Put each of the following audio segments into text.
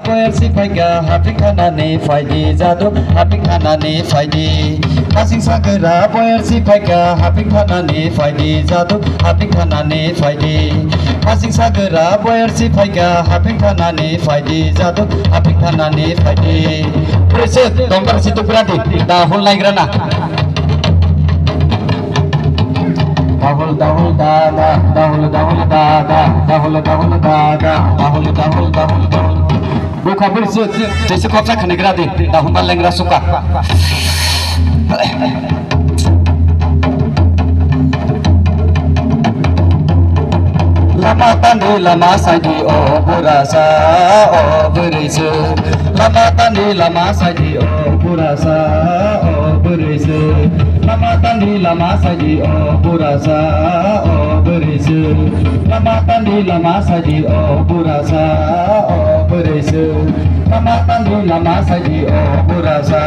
Koyarsi faiga haping kanane faidi jadu haping kanane faidi kasing sagera koyarsi faiga haping kanane faidi jadu haping kanane faidi kasing sagera koyarsi faiga haping kanane faidi jadu haping kanane faidi preset tongkar situ beradi dahul laigrana dahul dahul dada dahul dahul dada dahul dahul dada dahul dahul dahul buka bersih, jadi kau cak negara di, dah humbal lengra suka. Lama tandi lama saji oh burasa oh berise. Lama tandi lama saji oh burasa oh berise. Lama tandi lama saji oh burasa oh berise. Lama tandi lama saji oh burasa oh berise. Lama tandi lama saji oh burasa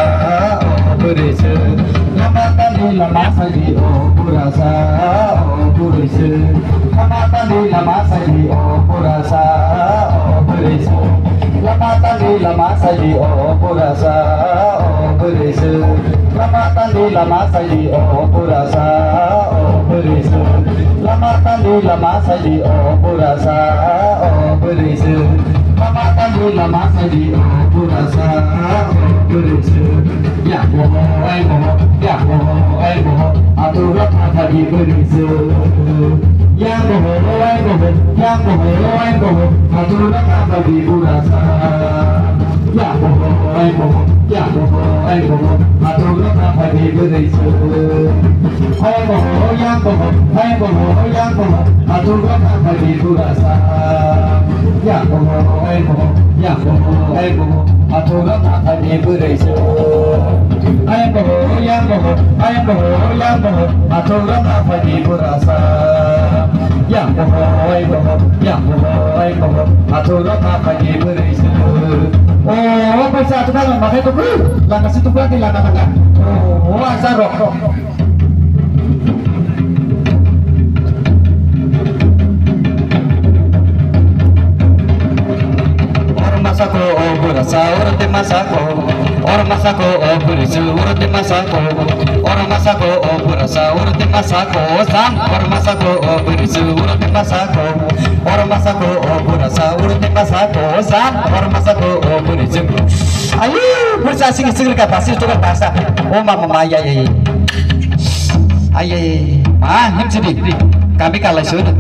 oh berise. Lama tandi lama saji oh burasa oh berise. Lama tandi lama saji oh burasa oh berise. Lama tandi lama saji oh burasa oh berise. Lama tandi lama saji oh burasa oh berise. Lama tandi lama saji oh burasa oh berise. Lama tandi lama saji oh burasa oh berise. Ya boh ai boh aturan tadi berise. Ya boh ai boh aturan tadi burasa. Ya boh ai boh aturan tadi berise. Ai boh yang boh aturan tadi burasa. Ya boh ai boh aturan tadi berise. Ai boh yang boh aturan tadi burasa. Ya boh ai boh aturan tadi berise. Oh, bisa tu kan makai tu pun, langkah situ pun langkah langkah. Oh, asal rok. Orang masako, oh burasa, orang te masako. Orang masako, oh burisu, orang te masako. Orang masako, oh burasa, orang te masako. Sam, orang masako, oh burisu, orang te masako. Orang masako, oh burasa, orang te masako. Sam, orang masako, oh burisu. Ayo, burasa sing kata sih tu kan bahasa. Oh mama ya. Ayah, him sedih. Kami kalah sudah.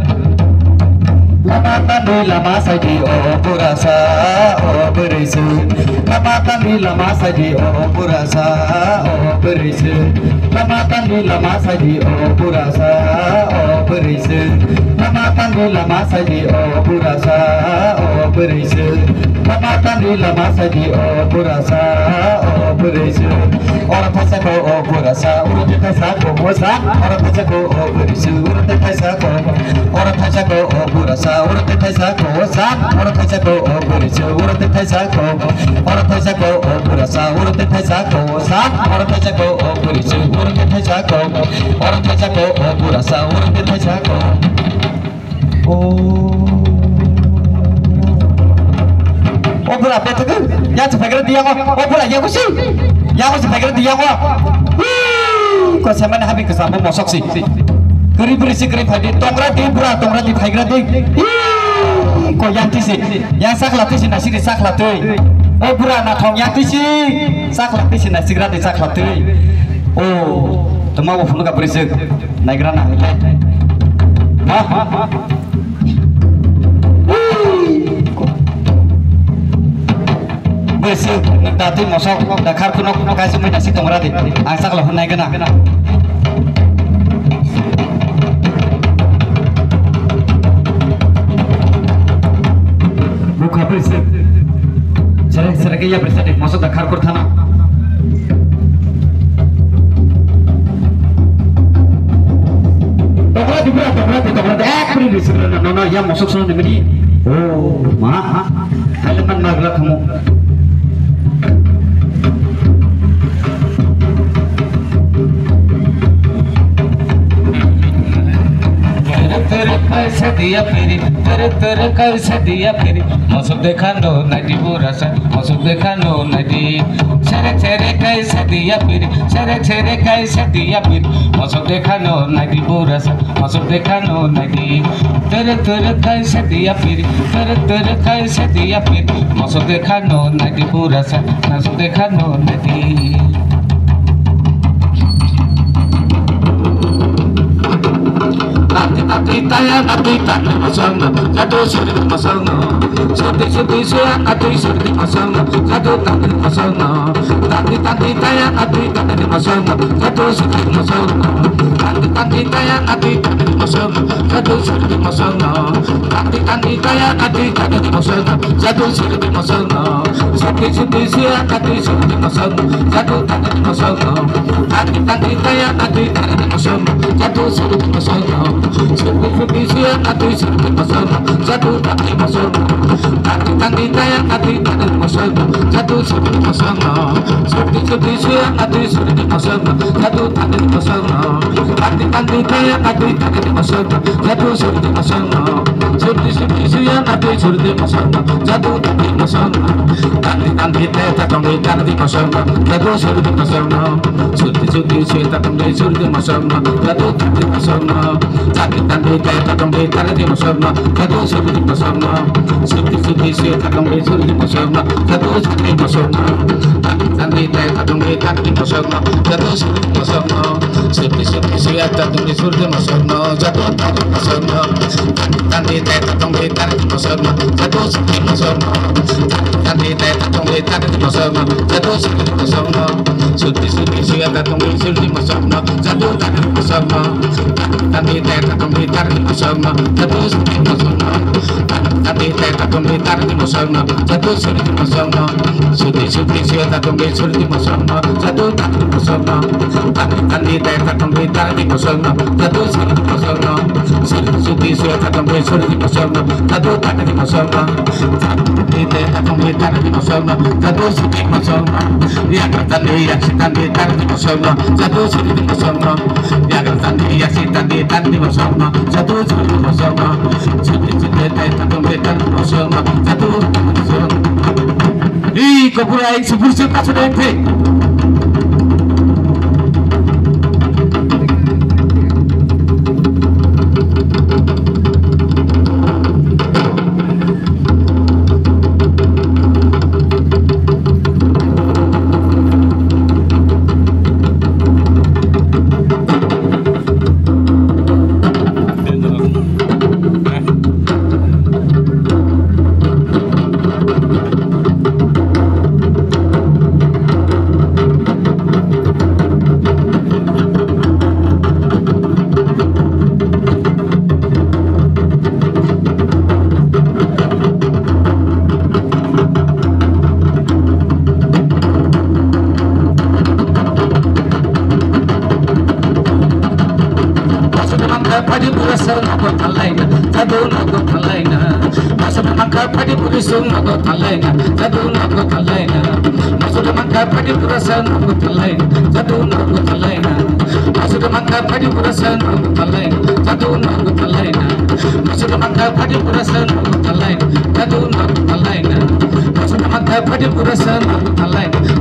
Lama tandi lama saji oh burasa oh berise. Lama tandi lama saji oh burasa oh berise. Lama tandi lama saji oh burasa oh berise. Lama tandi lama saji oh burasa oh berise. Lama tandi lama saji oh burasa oh berise. Orang tasako oh burasa, orang tasako bosa. Orang tasako oh berise, orang tasako. Orang tasako oh burasa. Orang tasako bosa. Orang tasako oh berise, orang tasako. Orang tasako oh burasa, orang tasako bosa. Orang tasako oh berise, orang tasako. Orang tasako oh burasa, orang tasako. Oh berapa tu kan? Yang sebagai dia kok. Oh pula yang sih. Yang sebagai dia kok. Kau sama nak habis kesama mosok sih. Keri berisi keri tadi. Tongrat di pura, tongrat di baik di. Kau yang tisi, yang saklat tisi nasi di saklat tu. Oh pura nak thong yang tisi, saklat tisi nasi di saklat tu. Oh, temau perlu kau berisi. Naik kerana. Bersih, nanti mosok, dakar tu nak kasih main nasi tongrat di. Angsak lah naik kena. Buka bersih. Serak ya bersih di mosok dakar kurthana. Tongrat. Beri bersih. Nona yang mosok sana di mana? Oh, mah. Halaman magla kamu. Terima कैसे दिया फिरी तेरे तेरे कैसे दिया फिरी मौसम देखा नो नदी बुरा सा मौसम देखा नो नदी छेरे छेरे कैसे दिया फिरी छेरे छेरे कैसे दिया फिरी मौसम देखा नो नदी बुरा सा मौसम देखा नो नदी तेरे तेरे कैसे दिया फिरी तेरे तेरे कैसे दिया फिरी मौसम देखा नो नदी बुरा सा मौसम देखा नो नदी Nanti taya nanti tanya masana jatuh suri masana sudi saya nanti suri masana jatuh tanya masana nanti taya nanti tanya masana jatuh suri masana nanti taya nanti tanya masana jatuh suri masana nanti taya nanti tanya masana jatuh suri masana sudi saya nanti suri masana jatuh tanya masana nanti taya nanti tanya masana jatuh suri masana Sudi saya nanti suri masana jatuh tanya masana nanti taya nanti tanya masana jatuh suri masana sudi saya nanti suri masana jatuh tanya masana nanti taya nanti tanya masana jatuh suri masana sudi saya nanti suri masana jatuh tanya masana nanti taya tanya masana jatuh suri masana sudi saya tanya suri masana jatuh tanya masana nanti taya tanya masana jatuh suri masana sudi saya tanya suri masana jatuh suri masana nanti taya tanya masana jatuh suri masana sudi saya tanya suri masana jatuh tanya masana nanti taya tanya masana jatuh suri masana nanti taya tanya masana jatuh suri masana sudi saya tanya suri masana jatuh tanya masana nanti taya tanya masana jatuh suri masana nanti taya tanya masana jatuh suri masana sudi saya tanya suri masana jatuh tanya masana nanti taya tanya masana jatuh suri masana sudi saya tanya suri masana jatuh tanya masana nanti taya tanya masana jatuh suri masana ya tanya masana jatuh suri masana ya tanya masana jatuh suri masana sudi taya masana jatuh masana ih kepulauan sebut sudah ente padi purisung nago talaina jadu nago talaina masud mangka padi purasan nago talaina jadu nago talaina masud mangka padi purasan nago talaina jadu nago talaina masud mangka padi purasan nago talaina jadu nago talaina masud mangka padi purasan nago talaina